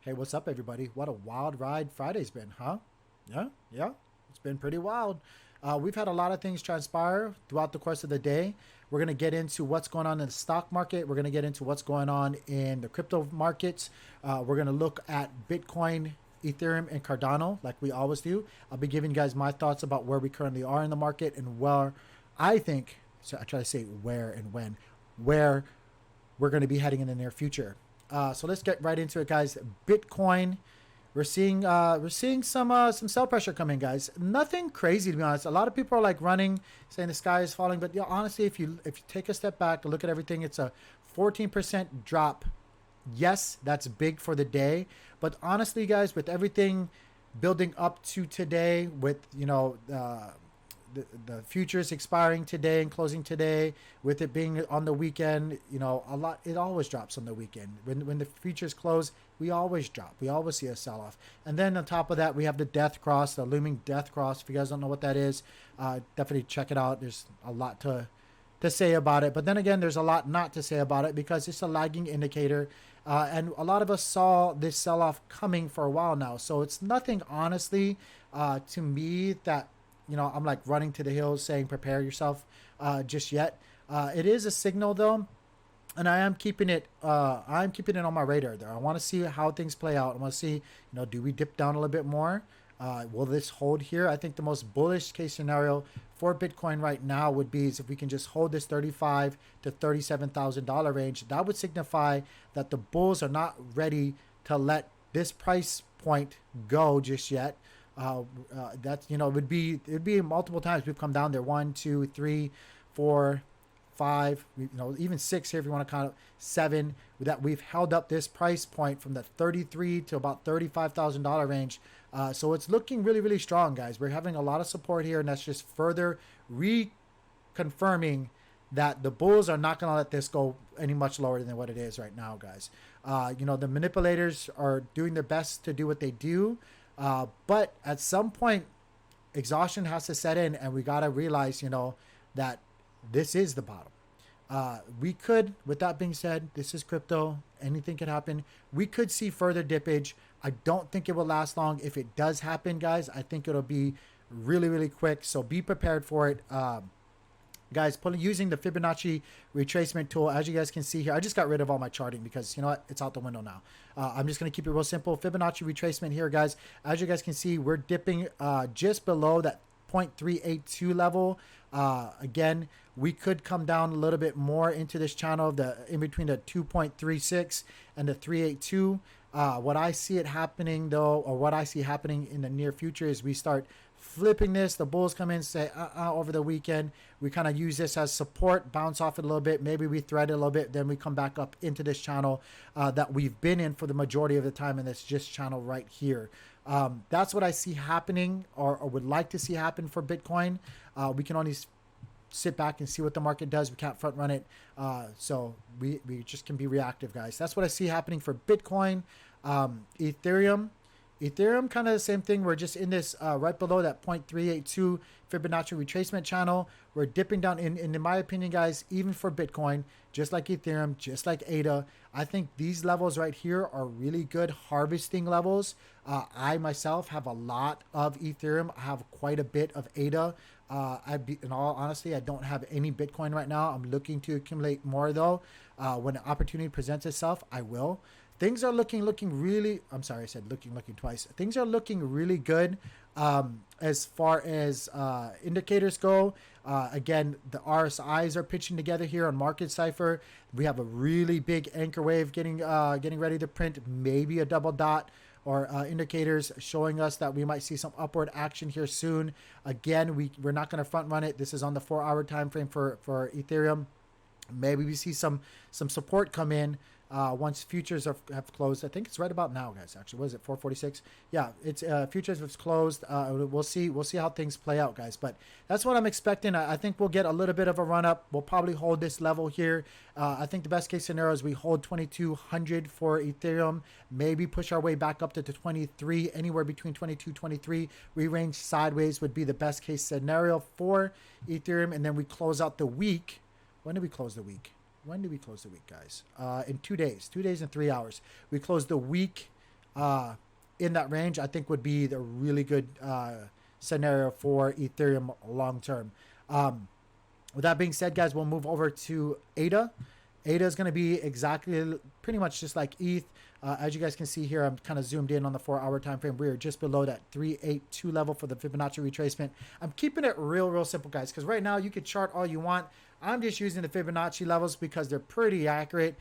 Hey, what's up, everybody? What a wild ride Friday's been, huh? Yeah, it's been pretty wild. We've had a lot of things transpire throughout the course of the day. We're going to get into what's going on in the stock market. We're going to get into what's going on in the crypto markets. We're going to look at Bitcoin, Ethereum, and Cardano like we always do. I'll be giving you guys my thoughts about where we currently are in the market and where I think, so I try to say where and when, where we're going to be heading in the near future. So let's get right into it, guys. Bitcoin, we're seeing some sell pressure coming, guys. Nothing crazy, to be honest. A lot of people are like running, saying the sky is falling, but yeah, honestly, if you take a step back and look at everything, it's a 14% drop. Yes, that's big for the day, but honestly, guys, with everything building up to today, with the futures expiring today and closing today, with it being on the weekend, a lot, it always drops on the weekend. When the futures close, we always drop. We always see a sell off. And then on top of that, we have the death cross, the looming death cross. If you guys don't know what that is, definitely check it out. There's a lot to say about it. But then again, there's a lot not to say about it because it's a lagging indicator. And a lot of us saw this sell off coming for a while now. So it's nothing, honestly, to me that I'm like running to the hills saying prepare yourself just yet. It is a signal though, and I'm keeping it on my radar there. I want to see how things play out. I want to see, do we dip down a little bit more? Will this hold here? I think the most bullish case scenario for Bitcoin right now would be is if we can just hold this 35 to $37,000 range. That would signify that the bulls are not ready to let this price point go just yet. That's it would be multiple times we've come down there, 1, 2, 3, 4, 5, even 6 here if you want to count it, 7, that we've held up this price point from the 33 to about $35,000 range. So it's looking really, really strong, guys. We're having a lot of support here, and that's just further reconfirming that the bulls are not going to let this go any much lower than what it is right now, guys. The manipulators are doing their best to do what they do. But at some point, exhaustion has to set in, and we got to realize, that this is the bottom. We could, with that being said, this is crypto. Anything could happen. We could see further dippage. I don't think it will last long. If it does happen, guys, I think it'll be really, really quick. So be prepared for it. Guys, using the Fibonacci retracement tool, as you guys can see here, I just got rid of all my charting because you know what, it's out the window now. I'm just going to keep it real simple. Fibonacci retracement here, guys. As you guys can see, we're dipping just below that 0.382 level. Again, we could come down a little bit more into this channel, in between the 2.36 and the 382. What I see it happening though, or what I see happening in the near future, is we start flipping this. The bulls come in, say over the weekend. We kind of use this as support, bounce off it a little bit. Maybe we thread it a little bit. Then we come back up into this channel that we've been in for the majority of the time, and it's just channel right here. That's what I see happening, or would like to see happen for Bitcoin. We can only sit back and see what the market does. We can't front run it. So we just can be reactive, guys. That's what I see happening for Bitcoin. Ethereum, kind of the same thing. We're just in this right below that 0.382 Fibonacci retracement channel. We're dipping down in my opinion, guys, even for Bitcoin, just like Ethereum, just like ADA. I think these levels right here are really good harvesting levels. I myself have a lot of Ethereum. I have quite a bit of ADA. In all honesty, I don't have any Bitcoin right now. I'm looking to accumulate more though. When an opportunity presents itself, I will. Things are looking really. I'm sorry, I said looking twice. Things are looking really good as far as indicators go. Again, the RSIs are pitching together here on Market Cipher. We have a really big anchor wave getting ready to print, maybe a double dot, or indicators showing us that we might see some upward action here soon. Again, we're not going to front run it. This is on the 4-hour time frame for Ethereum. Maybe we see some support come in once futures have closed. I think it's right about now, guys. Actually, what is it? 4:46. Yeah, it's futures have closed. We'll see how things play out, guys. But that's what I'm expecting. I think we'll get a little bit of a run up. We'll probably hold this level here. I think the best case scenario is we hold 2,200 for Ethereum. Maybe push our way back up to 23, anywhere between 22, 23. We range sideways would be the best case scenario for Ethereum, and then we close out the week. When did we close the week? When did we close the week, guys? In 2 days. 2 days and 3 hours. We closed the week in that range, I think would be the really good scenario for Ethereum long term. With that being said, guys, we'll move over to ADA. ADA is going to be exactly pretty much just like ETH. As you guys can see here, I'm kind of zoomed in on the 4-hour time frame. We are just below that 382 level for the Fibonacci retracement. I'm keeping it real simple, guys, because right now you could chart all you want. I'm just using the Fibonacci levels because they're pretty accurate.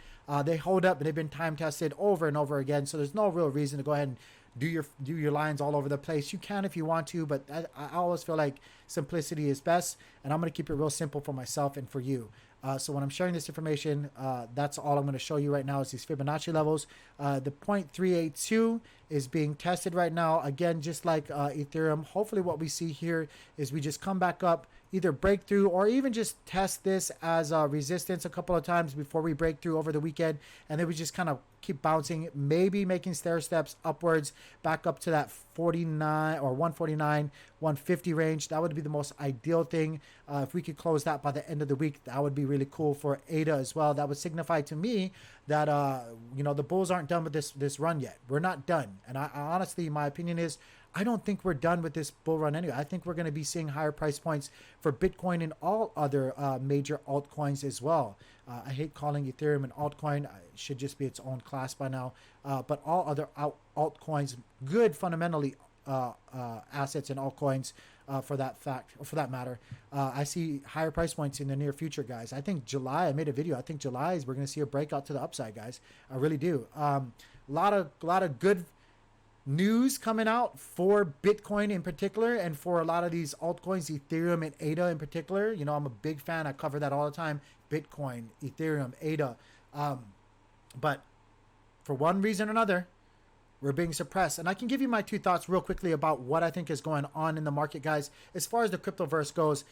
They hold up and they've been time tested over and over again. So there's no real reason to go ahead and do your lines all over the place. You can if you want to, but I always feel like simplicity is best, and I'm going to keep it real simple for myself and for you. So when I'm sharing this information, that's all I'm going to show you right now is these Fibonacci levels. The 0.382 is being tested right now. Again, just like Ethereum, hopefully what we see here is we just come back up, either break through or even just test this as a resistance a couple of times before we break through over the weekend. And then we just kind of keep bouncing, maybe making stair steps upwards back up to that 49 or 149, 150 range. That would be the most ideal thing. If we could close that by the end of the week, that would be really cool for ADA as well. That would signify to me that the bulls aren't done with this run yet. We're not done. And I honestly, my opinion is, I don't think we're done with this bull run anyway. I think we're going to be seeing higher price points for Bitcoin and all other major altcoins as well. I hate calling Ethereum an altcoin. It should just be its own class by now. But all other altcoins, good fundamentally assets and altcoins for that matter. I see higher price points in the near future, guys. I think July, I made a video. I think July is we're going to see a breakout to the upside, guys. I really do. A lot of good news coming out for Bitcoin in particular, and for a lot of these altcoins, Ethereum and ADA in particular. You know, I'm a big fan. I cover that all the time. Bitcoin, Ethereum, ADA. But for one reason or another, we're being suppressed. And I can give you my two thoughts real quickly about what I think is going on in the market, guys. As far as the cryptoverse goes,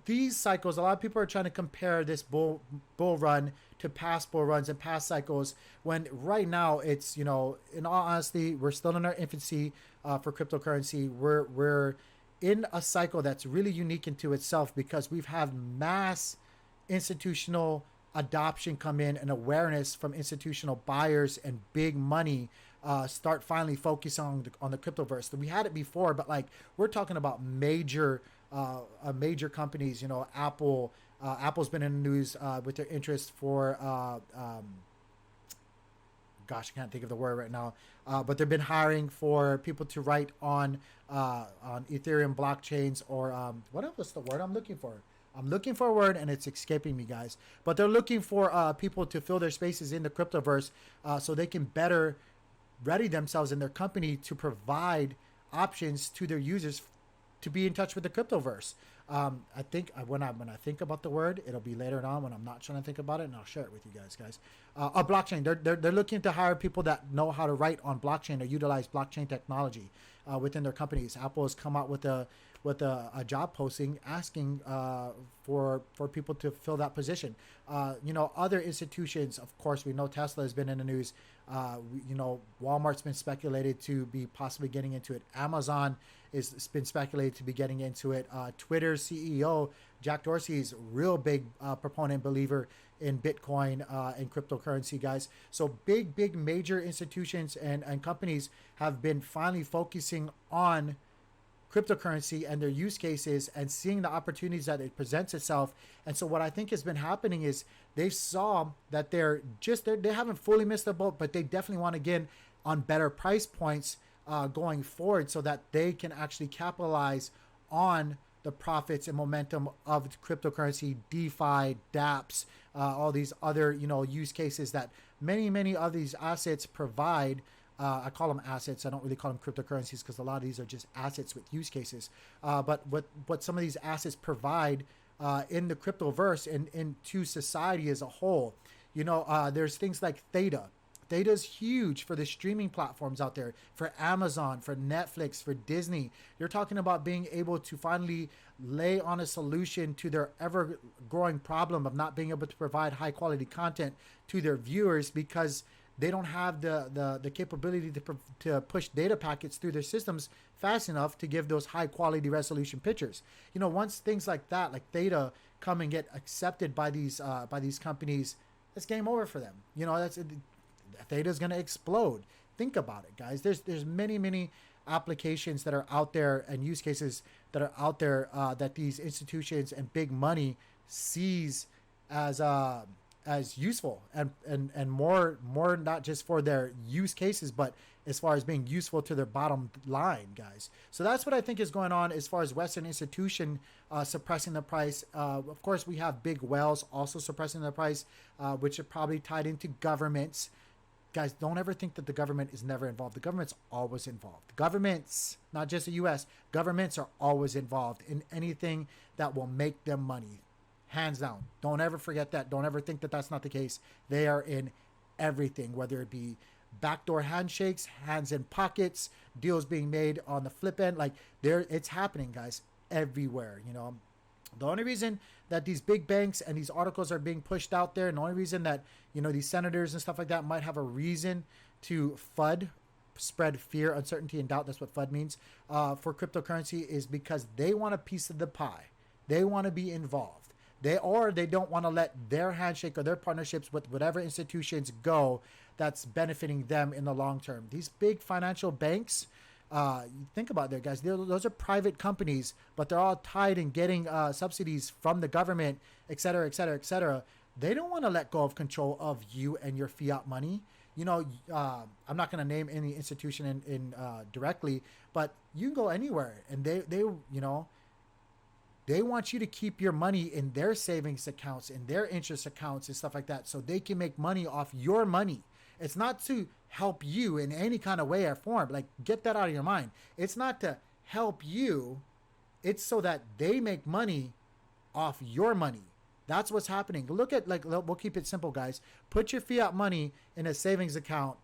these cycles, a lot of people are trying to compare this bull run to past bull runs and past cycles, when right now it's, in all honesty, we're still in our infancy for cryptocurrency. We're in a cycle that's really unique into itself, because we've had mass institutional adoption come in and awareness from institutional buyers and big money start finally focusing on the cryptoverse. We had it before, but like we're talking about major companies. Apple. Apple's been in the news with their interest for gosh, I can't think of the word right now, but they've been hiring for people to write on Ethereum blockchains, or what else was the word I'm looking for? I'm looking for a word and it's escaping me, guys. But they're looking for people to fill their spaces in the cryptoverse so they can better ready themselves in their company to provide options to their users to be in touch with the cryptoverse. I think when I think about the word, it'll be later on when I'm not trying to think about it, and I'll share it with you guys. A blockchain. They're looking to hire people that know how to write on blockchain or utilize blockchain technology within their companies. Apple has come out with a job posting asking for people to fill that position. Other institutions, of course, we know Tesla has been in the news. Walmart's been speculated to be possibly getting into it. Amazon has been speculated to be getting into it. Twitter's CEO, Jack Dorsey, is a real big proponent, believer in Bitcoin and cryptocurrency, guys. So big major institutions and companies have been finally focusing on cryptocurrency and their use cases and seeing the opportunities that it presents itself. And so what I think has been happening is they saw that they haven't fully missed the boat, but they definitely want to get on better price points going forward, so that they can actually capitalize on the profits and momentum of cryptocurrency, DeFi, dApps, all these other use cases that many of these assets provide. I call them assets. I don't really call them cryptocurrencies, because a lot of these are just assets with use cases. But what some of these assets provide in the cryptoverse and into society as a whole. There's things like Theta. Theta is huge for the streaming platforms out there, for Amazon, for Netflix, for Disney. You're talking about being able to finally lay on a solution to their ever-growing problem of not being able to provide high-quality content to their viewers, because they don't have the capability to push data packets through their systems fast enough to give those high-quality resolution pictures. Once things like that, like Theta, come and get accepted by these companies, it's game over for them. Theta is going to explode. Think about it, guys. There's many applications that are out there and use cases that are out there that these institutions and big money sees as useful and more not just for their use cases, but as far as being useful to their bottom line, guys. So that's what I think is going on as far as Western institution suppressing the price. Of course, we have big whales also suppressing the price, which are probably tied into governments. Guys, don't ever think that the government is never involved. The government's always involved. Governments, not just the U.S., governments are always involved in anything that will make them money. Hands down. Don't ever forget that. Don't ever think that that's not the case. They are in everything, whether it be backdoor handshakes, hands in pockets, deals being made on the flip end. Like, it's happening, guys, everywhere, you know. The only reason that these big banks and these articles are being pushed out there, and the only reason that, you know, these senators and stuff like that might have a reason to FUD, spread fear, uncertainty, and doubt, that's what FUD means, for cryptocurrency, is because they want a piece of the pie. They want to be involved. They don't want to let their handshake or their partnerships with whatever institutions go that's benefiting them in the long term. These big financial banks, you think about that, guys. Those are private companies, but they're all tied in getting subsidies from the government, et cetera, et cetera, et cetera. They don't want to let go of control of you and your fiat money. You know, I'm not going to name any institution in directly, but you can go anywhere, and they you know, they want you to keep your money in their savings accounts, in their interest accounts and stuff like that, so they can make money off your money. It's not to help you in any kind of way or form. Like, get that out of your mind. It's not to help you. It's so that they make money off your money. That's what's happening. Look at, like, we'll keep it simple, guys. Put your fiat money in a savings account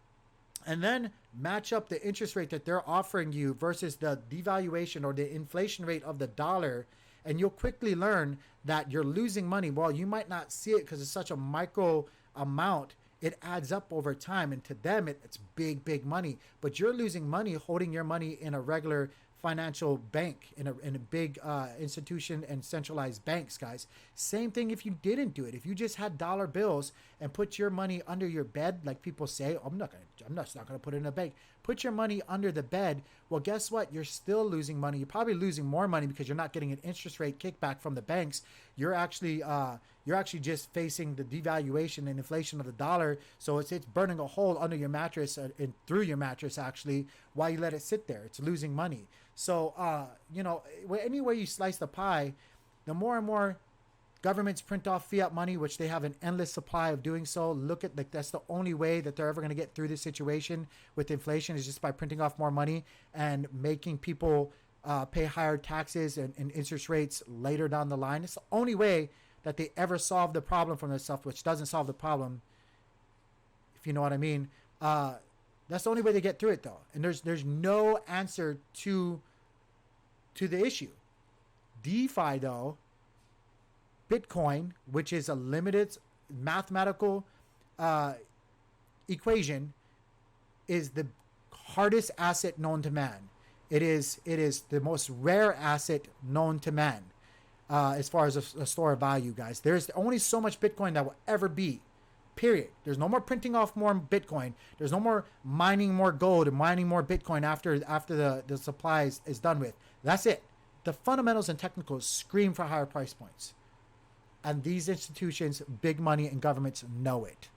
and then match up the interest rate that they're offering you versus the devaluation or the inflation rate of the dollar. And you'll quickly learn that you're losing money. Well, you might not see it because it's such a micro amount. It adds up over time, and to them, it's big money. But you're losing money holding your money in a regular financial bank, in a big institution and centralized banks, guys. Same thing if you didn't do it. If you just had dollar bills and put your money under your bed, like people say, I'm not gonna put it in a bank. Put your money under the bed. Well, guess what? You're still losing money. You're probably losing more money because you're not getting an interest rate kickback from the banks. You're actually just facing the devaluation and inflation of the dollar. So it's burning a hole under your mattress and through your mattress actually while you let it sit there. It's losing money. So you know, any way you slice the pie, the more and more governments print off fiat money, which they have an endless supply of doing so. Look at, like, that's the only way that they're ever going to get through this situation with inflation, is just by printing off more money and making people pay higher taxes and interest rates later down the line. It's the only way that they ever solve the problem from themselves, which doesn't solve the problem, if you know what I mean. That's the only way they get through it, though. And there's no answer to the issue. DeFi, though, Bitcoin, which is a limited mathematical equation, is the hardest asset known to man. It is the most rare asset known to man as far as a store of value, guys. There's only so much Bitcoin that will ever be, period. There's no more printing off more Bitcoin. There's no more mining more gold and mining more Bitcoin after the supply is done with. That's it. The fundamentals and technicals scream for higher price points. And these institutions, big money and governments know it.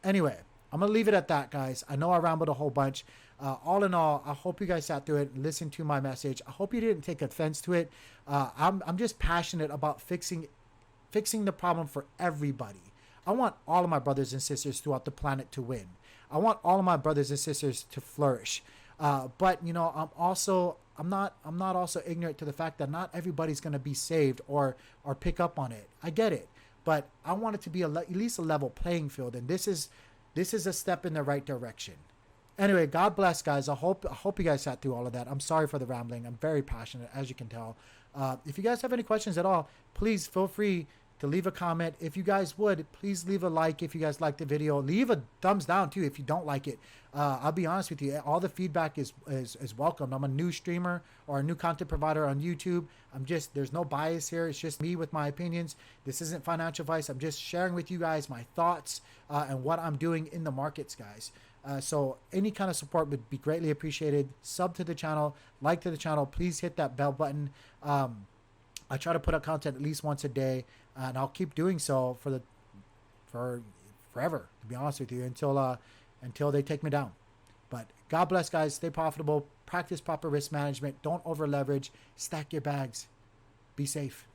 Anyway, I'm going to leave it at that, guys. I know I rambled a whole bunch. All in all, I hope you guys sat through it and listened to my message. I hope you didn't take offense to it. I'm just passionate about fixing the problem for everybody. I want all of my brothers and sisters throughout the planet to win. I want all of my brothers and sisters to flourish. But, you know, I'm not also ignorant to the fact that not everybody's going to be saved or pick up on it. I get it, but I want it to be at least a level playing field, and this is a step in the right direction. Anyway, God bless, guys. I hope you guys sat through all of that. I'm sorry for the rambling. I'm very passionate, as you can tell. If you guys have any questions at all, please feel free to leave a comment. If you guys would, please leave a like if you guys like the video. Leave a thumbs down too if you don't like it. I'll be honest with you, all the feedback is welcome. I'm a new streamer or a new content provider on YouTube. There's no bias here. It's just me with my opinions. This isn't financial advice. I'm just sharing with you guys my thoughts and what I'm doing in the markets, guys. So any kind of support would be greatly appreciated. Sub to the channel, like to the channel. Please hit that bell button. I try to put out content at least once a day, and I'll keep doing so for forever, to be honest with you, until they take me down. But God bless, guys. Stay profitable. Practice proper risk management. Don't over leverage. Stack your bags. Be safe.